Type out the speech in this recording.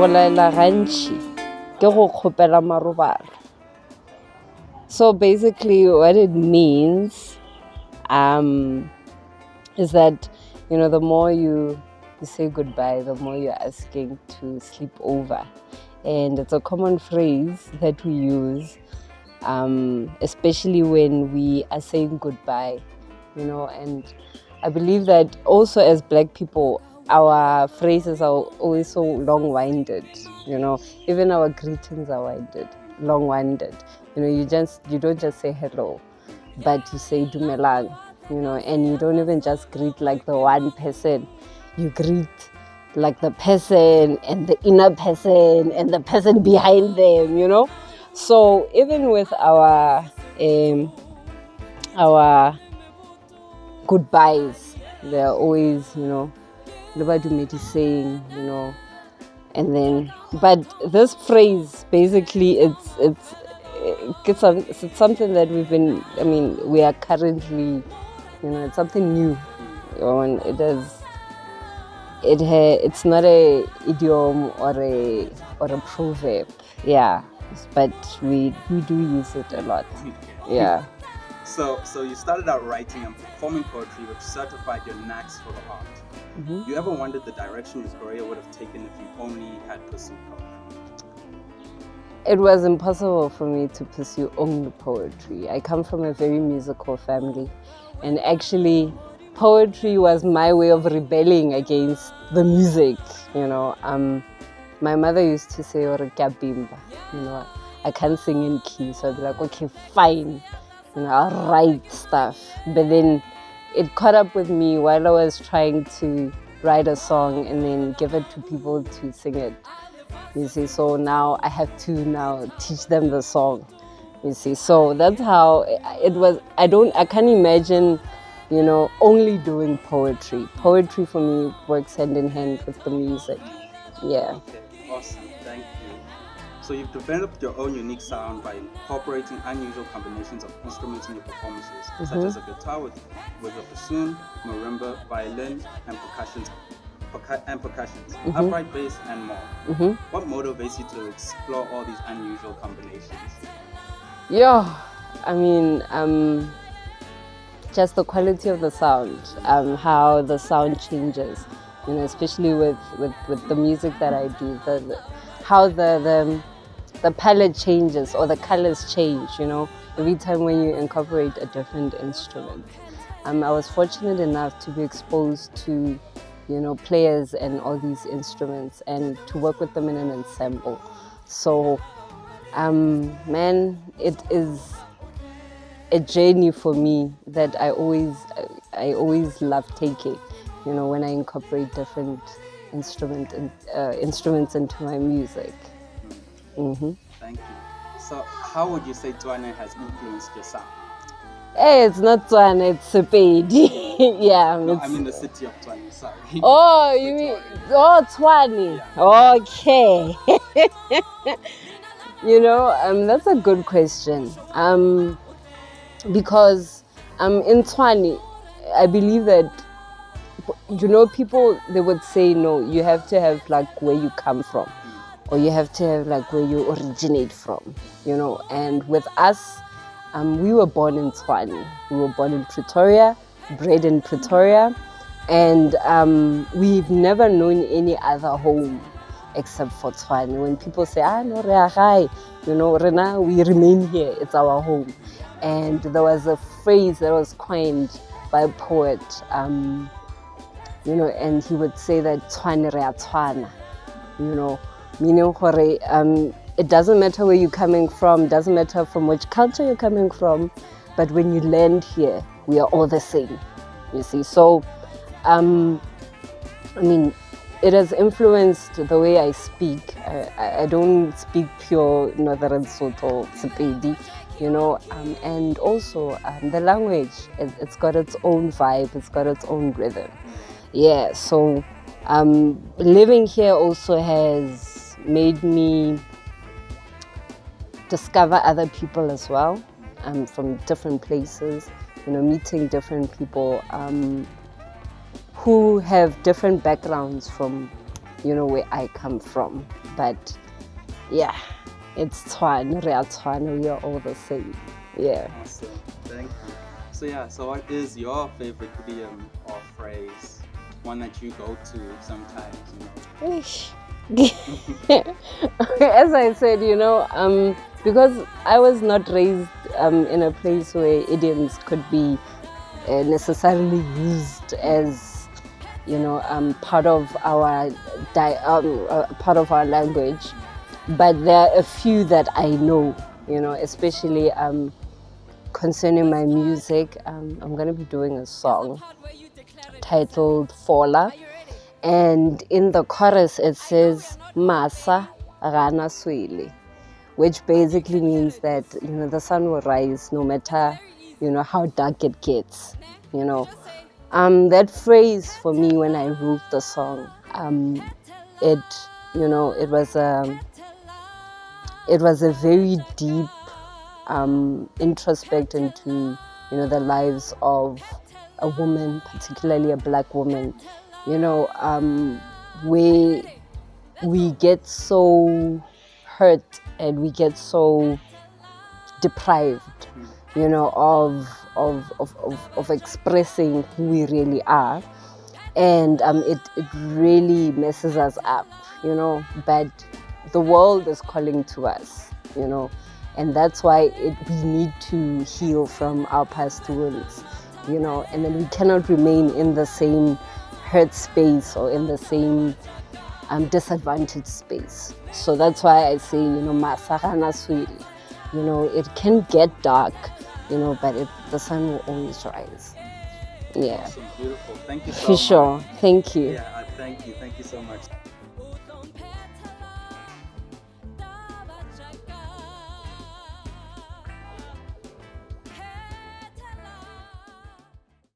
bolela gantši ke go kgopela marobalo. So basically what it means is that, you know, the more you say goodbye, the more you're asking to sleep over. And it's a common phrase that we use, especially when we are saying goodbye, you know. And I believe that also as Black people, our phrases are always so long-winded, you know. Even our greetings are long-winded. You know, you don't just say hello, but you say dumelang, you know, and you don't even just greet like the one person. You greet like the person and the inner person and the person behind them, you know. So even with our goodbyes, they're always, you know, saying, you know, and then, but this phrase basically it's something that we are currently, you know, it's something new. And it's not a idiom or a proverb, yeah, but we do use it a lot, yeah. So you started out writing and performing poetry, which certified your knacks for the art. Mm-hmm. You ever wondered the direction your career would have taken if you only had pursued poetry? It was impossible for me to pursue only poetry. I come from a very musical family, and actually poetry was my way of rebelling against the music, you know. My mother used to say, you know, I can't sing in key, so I'd be like, okay, fine, you know, I'll write stuff. But then it caught up with me while I was trying to write a song and then give it to people to sing it, you see. So now I have to now teach them the song, you see. So that's how it was. I can't imagine, you know, only doing poetry. Poetry for me works hand in hand with the music. Yeah. Okay, awesome. Thank you. So you've developed your own unique sound by incorporating unusual combinations of instruments in your performances, such as a guitar with a bassoon, marimba, violin, and percussions, upright bass, and more. What motivates you to explore all these unusual combinations? Yeah, just the quality of the sound, how the sound changes, you know, especially with the music that I do, how the palette changes or the colors change, you know, every time when you incorporate a different instrument. I was fortunate enough to be exposed to, you know, players and all these instruments and to work with them in an ensemble. So, man, it is a journey for me that I always love taking, you know, when I incorporate different instruments into my music. Mm-hmm. Thank you. So how would you say Tswane has influenced your sound? Hey, it's not Tswane, it's Sepedi. Yeah. No, I mean the city of Tswane, sorry. Oh, you mean, Tswane. Yeah. Okay. You know, that's a good question. Because in Tswane, I believe that, you know, people, they would say, no, you have to have like where you come from, or you have to have like where you originate from, you know. And with us, we were born in Tswane. We were born in Pretoria, bred in Pretoria, and we've never known any other home except for Tswane. When people say, no, you know, Rena, we remain here, it's our home. And there was a phrase that was coined by a poet, you know, and he would say that Tswane rea Tswana, you know, meaning it doesn't matter where you're coming from, doesn't matter from which culture you're coming from, but when you land here, we are all the same, you see. So, it has influenced the way I speak. I don't speak pure Northern Sotho, Sepedi, you know, and also the language, it's got its own vibe, it's got its own rhythm. Yeah, so living here also has made me discover other people as well, from different places, you know, meeting different people who have different backgrounds from where I come from. But yeah, it's Tshwane, we are Tshwane, we are all the same. Yeah. Awesome. Thank you. So yeah, so what is your favorite idiom or phrase? One that you go to sometimes, Ish. As I said, because I was not raised in a place where idioms could be necessarily used as part of our part of our language, but there are a few that I know, especially concerning my music. I'm going to be doing a song titled Fola, and in the chorus it says Masa Rana Swele, which basically means that the sun will rise no matter how dark it gets. That phrase for me when I wrote the song, it was a very deep introspect into the lives of a woman, particularly a black woman, where we get so hurt and we get so deprived, of expressing who we really are, and it really messes us up, but the world is calling to us, and that's why we need to heal from our past wounds, and then we cannot remain in the same hurt space or in the same disadvantaged space. So that's why I say, Masarana Swili. It can get dark, but the sun will always rise. Yeah. Awesome, beautiful. Thank you so For much. sure. Thank you. Yeah, thank you so much.